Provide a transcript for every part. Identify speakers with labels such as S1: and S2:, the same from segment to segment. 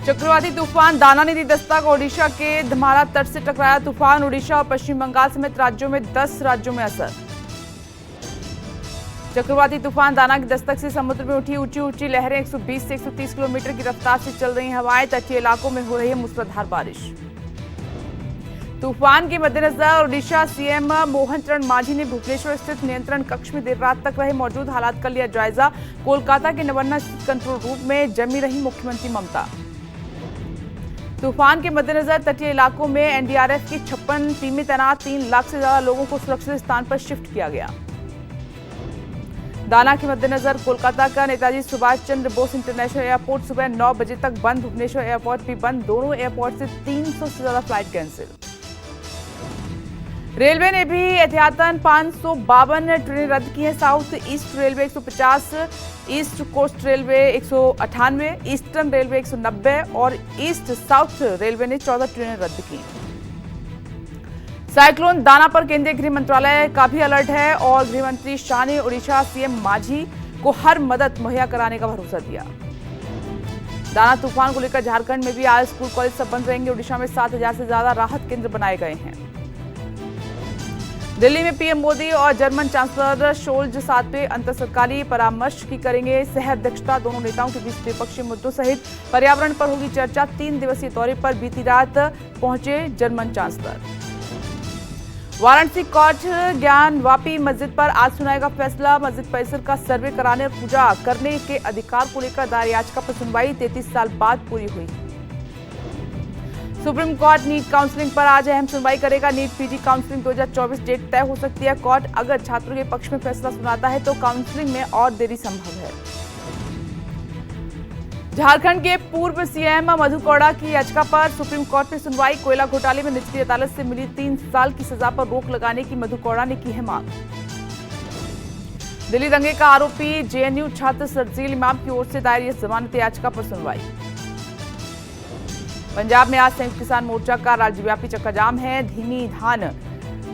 S1: चक्रवाती तूफान दाना ने दी दस्तक। ओडिशा के धमारा तट से टकराया तूफान। ओडिशा और पश्चिम बंगाल समेत राज्यों में 10 राज्यों में असर। चक्रवाती तूफान दाना की दस्तक से समुद्र में उठी ऊंची ऊंची लहरें। 120 से 130 किलोमीटर की रफ्तार से चल रही हवाएं। तटीय इलाकों में हो रही है मूसलाधार बारिश। तूफान के मद्देनजर ओडिशा सीएम मोहन चरण मांझी ने भुवनेश्वर स्थित नियंत्रण कक्ष में देर रात तक रहे मौजूद हालात का लिया जायजा। कोलकाता के नवन्ना स्थित कंट्रोल रूम में जमी रही मुख्यमंत्री ममता। तूफान के मद्देनजर तटीय इलाकों में एनडीआरएफ की 56 टीमें तैनात। 3 लाख से ज्यादा लोगों को सुरक्षित स्थान पर शिफ्ट किया गया। दाना के मद्देनजर कोलकाता का नेताजी सुभाष चंद्र बोस इंटरनेशनल एयरपोर्ट सुबह 9 बजे तक बंद। भुवनेश्वर एयरपोर्ट भी बंद। दोनों एयरपोर्ट से 300 से ज्यादा फ्लाइट कैंसिल। रेलवे ने भी एहतियातन 552 ट्रेनें रद्द की हैं। South east railway 150, east coast railway 198, eastern railway 190 और ईस्ट साउथ रेलवे ने 14 ट्रेनें रद्द की। साइक्लोन दाना पर केंद्रीय गृह मंत्रालय का भी अलर्ट है और गृह मंत्री शाह ने ओडिशा सीएम मांझी को हर मदद मुहैया कराने का भरोसा दिया। दाना तूफान को लेकर झारखंड में भी आज स्कूल कॉलेज सब बंद रहेंगे। ओडिशा में 7000 से ज्यादा राहत केंद्र बनाए गए हैं। दिल्ली में पीएम मोदी और जर्मन चांसलर शोल्ज 7वें अंतर सरकारी परामर्श की करेंगे सह अध्यक्षता। दोनों नेताओं के बीच द्विपक्षीय मुद्दों सहित पर्यावरण पर होगी चर्चा। 3 दिवसीय दौरे पर बीती रात पहुंचे जर्मन चांसलर। वाराणसी कोर्ट ज्ञान वापी मस्जिद पर आज सुनाएगा फैसला। मस्जिद परिसर का सर्वे कराने और पूजा करने के अधिकार को लेकर दायर याचिका पर सुनवाई 33 साल बाद पूरी हुई। सुप्रीम कोर्ट नीट काउंसलिंग पर आज अहम सुनवाई करेगा। नीट पीजी काउंसलिंग 2024 डेट तय हो सकती है। कोर्ट अगर छात्रों के पक्ष में फैसला सुनाता है तो काउंसलिंग में और देरी संभव है। झारखंड के पूर्व सीएम मधु कोड़ा की याचिका पर सुप्रीम कोर्ट में सुनवाई। कोयला घोटाले में निचली अदालत से मिली 3 साल की सजा पर रोक लगाने की मधु कोड़ा ने की है मांग। दिल्ली दंगे का आरोपी जेएनयू छात्र शर्जील इमाम की ओर से दायर यह जमानत याचिका पर सुनवाई। पंजाब में आज संयुक्त किसान मोर्चा का राज्यव्यापी चक्काजाम है। धीमी धान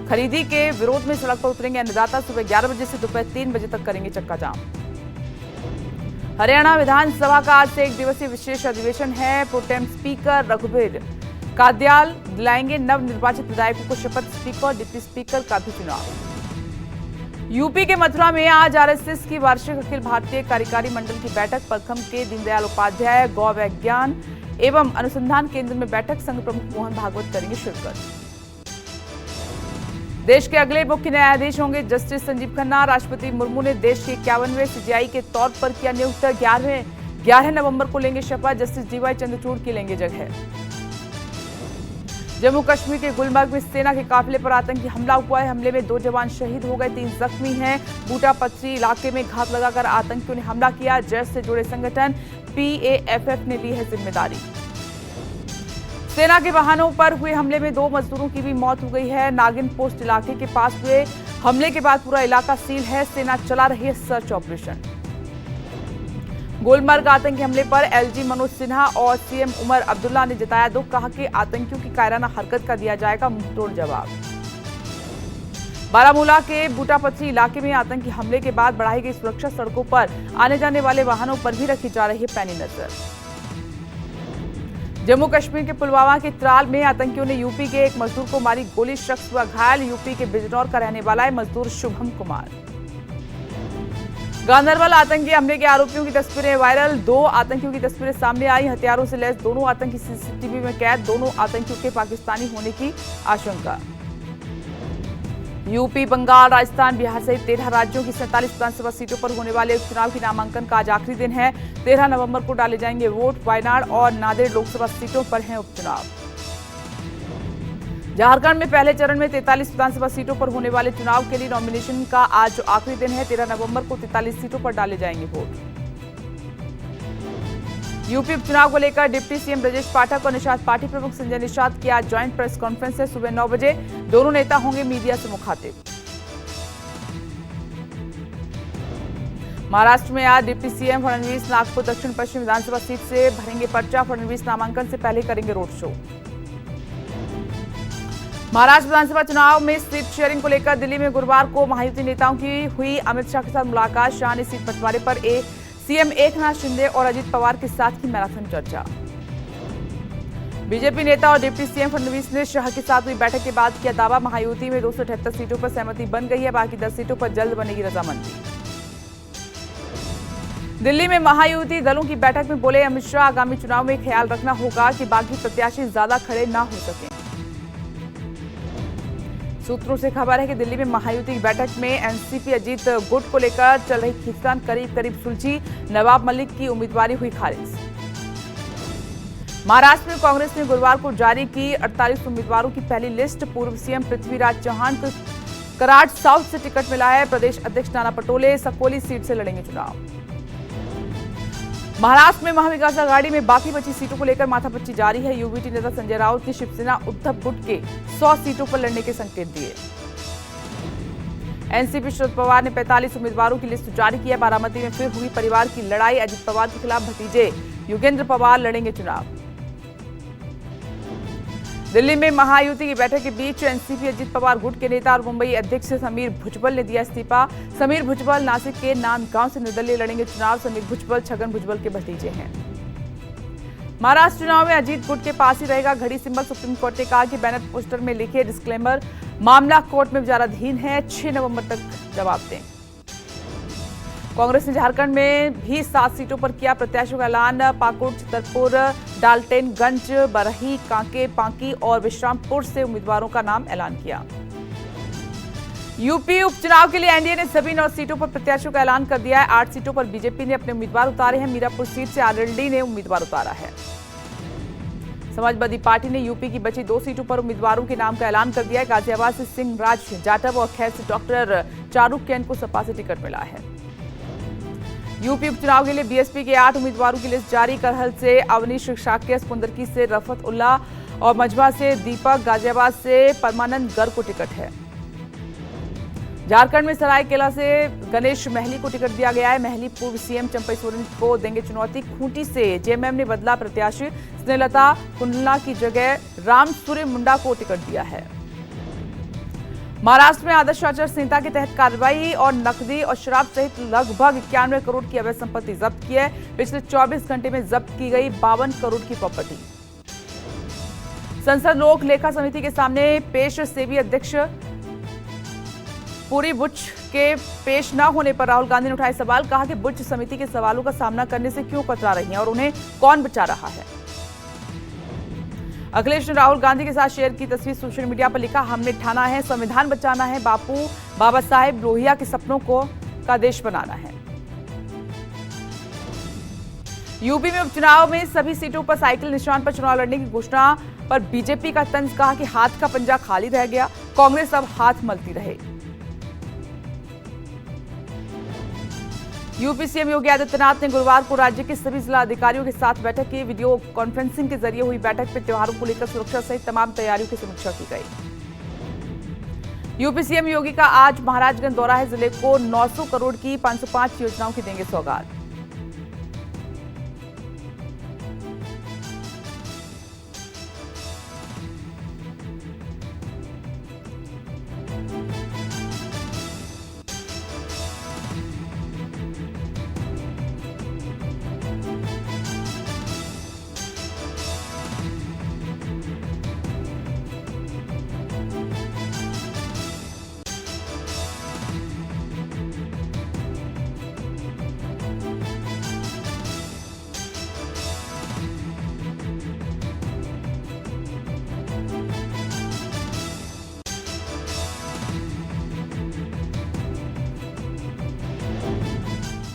S1: खरीदी के विरोध में सड़क पर उतरेंगे अन्नदाता। सुबह 11 बजे से दोपहर 3 बजे तक करेंगे चक्काजाम। हरियाणा विधानसभा का आज से 1 दिवसीय विशेष अधिवेशन है। प्रोटेम स्पीकर रघुवीर कादियाल दिलाएंगे नवनिर्वाचित विधायकों को शपथ। स्पीकर और डिप्टी स्पीकर का भी चुनाव। यूपी के मथुरा में आज आरएसएस की वार्षिक अखिल भारतीय कार्यकारी मंडल की बैठक। पलखम के दीनदयाल उपाध्याय गौ विज्ञान एवं अनुसंधान केंद्र में बैठक। संघ प्रमुख मोहन भागवत करेंगे शिरकत। देश के अगले मुख्य न्यायाधीश होंगे जस्टिस संजीव खन्ना। राष्ट्रपति मुर्मू ने देश के 51वें सीजेआई के तौर पर किया नियुक्त। 11 नवंबर को लेंगे शपथ। जस्टिस डीवाई चंद्रचूड़ की लेंगे जगह। जम्मू कश्मीर के गुलमर्ग में सेना के काफिले पर आतंकी हमला हुआ है। हमले में 2 जवान शहीद हो गए, 3 जख्मी हैं। बूटा पथरी इलाके में घात लगाकर आतंकियों ने हमला किया। जैश से जुड़े संगठन पीएएफएफ ने ली है जिम्मेदारी। सेना के वाहनों पर हुए हमले में 2 मजदूरों की भी मौत हो गई है। नागिन पोस्ट इलाके के पास हुए हमले के बाद पूरा इलाका सील है। सेना चला रही है सर्च ऑपरेशन। गुलमर्ग आतंकी हमले पर एलजी मनोज सिन्हा और सीएम उमर अब्दुल्ला ने जताया दुख। कहा कि आतंकियों की कायराना हरकत का दिया जाएगा मुंहतोड़ जवाब। बारामूला के बूटापथरी इलाके में आतंकी हमले के बाद बढ़ाई गई सुरक्षा। सड़कों पर आने जाने वाले वाहनों पर भी रखी जा रही है पैनी नजर। जम्मू कश्मीर के पुलवामा के त्राल में आतंकियों ने यूपी के एक मजदूर को मारी गोली। शख्स हुआ घायल। यूपी के बिजनौर का रहने वाला है मजदूर शुभम कुमार। गांधरबल आतंकी हमले के आरोपियों की तस्वीरें वायरल। 2 आतंकियों की तस्वीरें सामने आई। हथियारों से लैस दोनों आतंकी सीसीटीवी में कैद। दोनों आतंकियों के पाकिस्तानी होने की आशंका। यूपी, बंगाल, राजस्थान, बिहार सहित 13 राज्यों की 47 विधानसभा सीटों पर होने वाले उपचुनाव की नामांकन का आज आखिरी दिन है। 13 नवंबर को डाले जाएंगे वोट। वायनाड और नांदेड़ लोकसभा सीटों पर हैं उपचुनाव। झारखंड में पहले चरण में 43 विधानसभा सीटों पर होने वाले चुनाव के लिए नॉमिनेशन का आज आखिरी दिन है। 13 नवंबर को 43 सीटों पर डाले जाएंगे वोट। यूपी उपचुनाव को लेकर डिप्टी सीएम ब्रजेश पाठक और निषाद पार्टी प्रमुख संजय निषाद की आज ज्वाइंट प्रेस कॉन्फ्रेंस है। सुबह 9 बजे दोनों नेता होंगे मीडिया से मुखातिब। महाराष्ट्र में आज डिप्टी सीएम फडणवीस नागपुर दक्षिण पश्चिम विधानसभा सीट से भरेंगे पर्चा। फडणवीस नामांकन से पहले करेंगे रोड शो। महाराष्ट्र विधानसभा चुनाव में सीट शेयरिंग को लेकर दिल्ली में गुरुवार को महायुति नेताओं की हुई अमित शाह के साथ मुलाकात। शाह ने सीट बंटवारे पर सीएम एकनाथ शिंदे और अजित पवार के साथ की मैराथन चर्चा। बीजेपी नेता और डिप्टी सीएम फडणवीस ने शाह के साथ हुई बैठक के बाद किया दावा, महायुति में 278 सीटों पर सहमति बन गई है, बाकी 10 सीटों पर जल्द बनेगी रजामंदी। दिल्ली में महायुति दलों की बैठक में बोले अमित शाह, आगामी चुनाव में ख्याल रखना होगा कि बाकी प्रत्याशी ज्यादा खड़े ना हो सकें। सूत्रों से खबर है कि दिल्ली में महायुति की बैठक में एनसीपी अजीत गुट को लेकर चल रही खींचतान करीब करीब सुलझी, नवाब मलिक की उम्मीदवारी हुई खारिज। महाराष्ट्र में कांग्रेस ने गुरुवार को जारी की 48 उम्मीदवारों की पहली लिस्ट। पूर्व सीएम पृथ्वीराज चौहान को कराड़ साउथ से टिकट मिला है। प्रदेश अध्यक्ष नाना पटोले सकोली सीट से लड़ेंगे चुनाव। महाराष्ट्र में महाविकास आघाड़ी में बाकी बची सीटों को लेकर माथापच्ची जारी है। यूबीटी नेता संजय राउत ने शिवसेना उद्धव गुट के 100 सीटों पर लड़ने के संकेत दिए। एनसीपी शरद पवार ने 45 उम्मीदवारों की लिस्ट जारी की है। बारामती में फिर हुई परिवार की लड़ाई। अजित पवार के खिलाफ भतीजे योगेंद्र पवार लड़ेंगे चुनाव। दिल्ली में महायुति की बैठक के बीच एनसीपी अजित पवार गुट के नेता और मुंबई अध्यक्ष समीर भुजबल ने दिया इस्तीफा। समीर भुजबल नासिक के नांदगांव से निर्दलीय लड़ेंगे चुनाव। समीर भुजबल छगन भुजबल के भतीजे हैं। महाराष्ट्र चुनाव में अजीत गुट के पास ही रहेगा घड़ी सिंबल। सुप्रीम कोर्ट ने कहा कि बैनर पोस्टर में लिखे डिस्क्लेमर मामला कोर्ट में विचाराधीन है, 6 नवंबर तक जवाब दें। कांग्रेस ने झारखंड में भी 7 सीटों पर किया प्रत्याशियों का ऐलान। पाकुड़, छतरपुर, डाल्टनगंज, बरही, कांके, पांकी और विश्रामपुर से उम्मीदवारों का नाम ऐलान किया। यूपी उपचुनाव के लिए एनडीए ने सभी 9 सीटों पर प्रत्याशियों का ऐलान कर दिया है। 8 सीटों पर बीजेपी ने अपने उम्मीदवार उतारे हैं। मीरापुर सीट से आरएलडी ने उम्मीदवार उतारा है। समाजवादी पार्टी ने यूपी की बची 2 सीटों पर उम्मीदवारों के नाम का ऐलान कर दिया है। गाजियाबाद से सिंह राज जाटव और खैर से डॉक्टर चारुक्यन को सपा से टिकट मिला है। यूपी उपचुनाव के लिए बीएसपी के 8 उम्मीदवारों की लिस्ट जारी। करहल से अवनीश शाक्य, पुंदरकी से रफत उल्ला और मजबा से दीपक, गाजियाबाद से परमानंद गर्ग को टिकट है। झारखंड में सरायकेला से गणेश महली को टिकट दिया गया है। महली पूर्व सीएम चंपई सोरेन को देंगे चुनौती। खूंटी से जेएमएम ने बदला प्रत्याशी। स्नेहलता कुंडला की जगह राम सूर्य मुंडा को टिकट दिया है। महाराष्ट्र में आदर्श आचार संहिता के तहत कार्रवाई और नकदी और शराब सहित लगभग 91 करोड़ की अवैध संपत्ति जब्त की है। पिछले 24 घंटे में जब्त की गई 52 करोड़ की प्रॉपर्टी। संसद लोक लेखा समिति के सामने पेश सेबी अध्यक्ष पुरी बुच के पेश न होने पर राहुल गांधी ने उठाए सवाल। कहा कि बुच समिति के सवालों का सामना करने से क्यों कतरा रही हैं और उन्हें कौन बचा रहा है। अखिलेश ने राहुल गांधी के साथ शेयर की तस्वीर सोशल मीडिया पर लिखा, हमने ठाना है संविधान बचाना है, बापू बाबा साहेब लोहिया के सपनों का देश बनाना है। यूपी में उपचुनाव में सभी सीटों पर साइकिल निशान पर चुनाव लड़ने की घोषणा पर बीजेपी का तंज। कहा कि हाथ का पंजा खाली रह गया, कांग्रेस अब हाथ मलती रहे। यूपी सीएम योगी आदित्यनाथ ने गुरुवार को राज्य के सभी जिला अधिकारियों के साथ बैठक की। वीडियो कॉन्फ्रेंसिंग के जरिए हुई बैठक में त्योहारों को लेकर सुरक्षा सहित तमाम तैयारियों की समीक्षा की गई। यूपी सीएम योगी का आज महाराजगंज दौरा है। जिले को 900 करोड़ की 505 योजनाओं की देंगे सौगात।